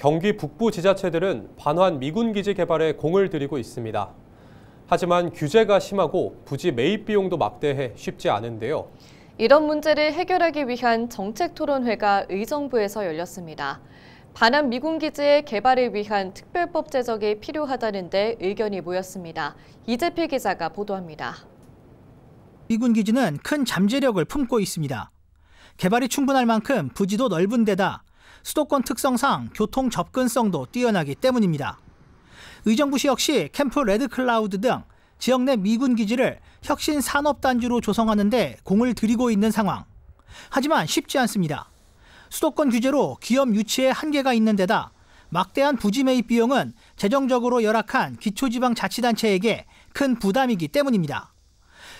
경기 북부 지자체들은 반환 미군기지 개발에 공을 들이고 있습니다. 하지만 규제가 심하고 부지 매입 비용도 막대해 쉽지 않은데요. 이런 문제를 해결하기 위한 정책토론회가 의정부에서 열렸습니다. 반환 미군기지의 개발을 위한 특별법 제정이 필요하다는데 의견이 모였습니다. 이재필 기자가 보도합니다. 미군기지는 큰 잠재력을 품고 있습니다. 개발이 충분할 만큼 부지도 넓은 데다 수도권 특성상 교통 접근성도 뛰어나기 때문입니다. 의정부시 역시 캠프 레드클라우드 등 지역 내 미군 기지를 혁신 산업단지로 조성하는 데 공을 들이고 있는 상황. 하지만 쉽지 않습니다. 수도권 규제로 기업 유치에 한계가 있는 데다 막대한 부지 매입 비용은 재정적으로 열악한 기초지방자치단체에게 큰 부담이기 때문입니다.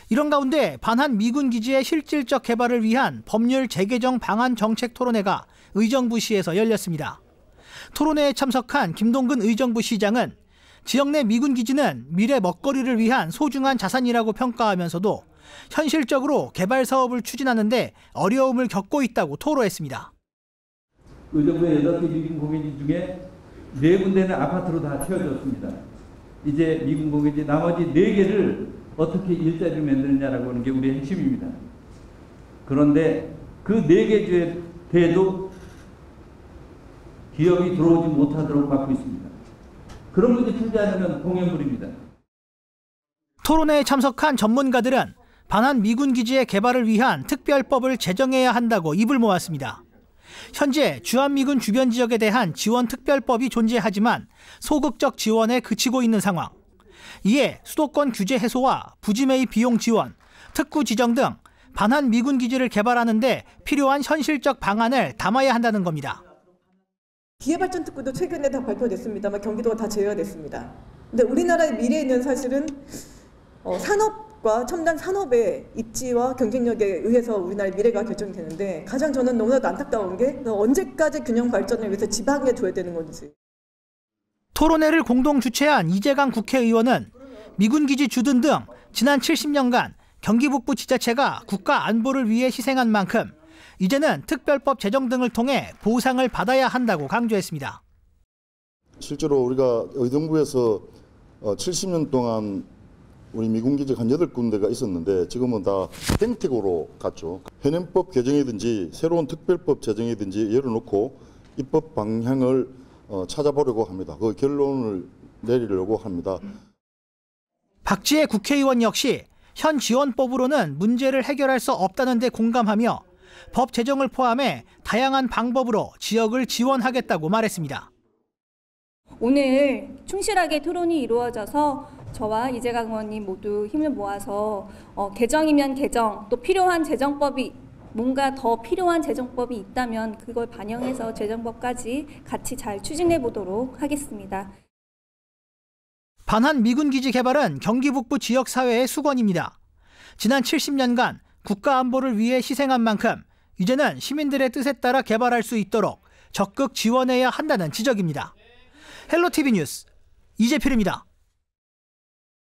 이런 가운데 반환 미군 기지의 실질적 개발을 위한 법률 재개정 방안 정책 토론회가 의정부시에서 열렸습니다. 토론회에 참석한 김동근 의정부시장은 지역 내 미군 기지는 미래 먹거리를 위한 소중한 자산이라고 평가하면서도 현실적으로 개발 사업을 추진하는 데 어려움을 겪고 있다고 토로했습니다. 의정부의 8개 미군 공연지 중에 4군데는 아파트로 다 채워졌습니다. 이제 미군 공연지 나머지 4개를 어떻게 일자리를 만드느냐라고 하는 게 우리의 핵심입니다. 그런데 그 4개 주에 대해도 기업이 들어오지 못하도록 막고 있습니다. 그런 문제 풀지 않으면 공연물입니다. 토론회에 참석한 전문가들은 반환 미군 기지의 개발을 위한 특별법을 제정해야 한다고 입을 모았습니다. 현재 주한미군 주변 지역에 대한 지원 특별법이 존재하지만 소극적 지원에 그치고 있는 상황. 이에 수도권 규제 해소와 부지 매입 비용 지원, 특구 지정 등 반환 미군 기지를 개발하는 데 필요한 현실적 방안을 담아야 한다는 겁니다. 기회발전 특구도 최근에 다 발표됐습니다만 경기도가 다 제외됐습니다. 근데 우리나라의 미래에는 사실은 산업과 첨단 산업의 입지와 경쟁력에 의해서 우리나라의 미래가 결정이 되는데 가장 저는 너무나도 안타까운 게 언제까지 균형 발전을 위해서 지방에 둬야 되는 건지. 토론회를 공동 주최한 이재강 국회의원은 미군기지 주둔 등 지난 70년간 경기 북부 지자체가 국가 안보를 위해 희생한 만큼 이제는 특별법 제정 등을 통해 보상을 받아야 한다고 강조했습니다. 실제로 우리가 의정부에서 70년 동안 우리 미군기지가 한 8군데가 있었는데 지금은 다 땡택으로 갔죠. 현행법 개정이든지 새로운 특별법 제정이든지 열어놓고 입법 방향을 찾아보려고 합니다. 그 결론을 내리려고 합니다. 박지혜 국회의원 역시 현 지원법으로는 문제를 해결할 수 없다는 데 공감하며 법 제정을 포함해 다양한 방법으로 지역을 지원하겠다고 말했습니다. 오늘 충실하게 토론이 이루어져서 저와 이재강 의원님 모두 힘을 모아서 개정이면 개정, 또 필요한 재정법이 뭔가 더 필요한 재정법이 있다면 그걸 반영해서 재정법까지 같이 잘 추진해 보도록 하겠습니다. 반환 미군기지 개발은 경기 북부 지역사회의 수건입니다. 지난 70년간 국가 안보를 위해 희생한 만큼 이제는 시민들의 뜻에 따라 개발할 수 있도록 적극 지원해야 한다는 지적입니다. 헬로티비 뉴스 이재필입니다.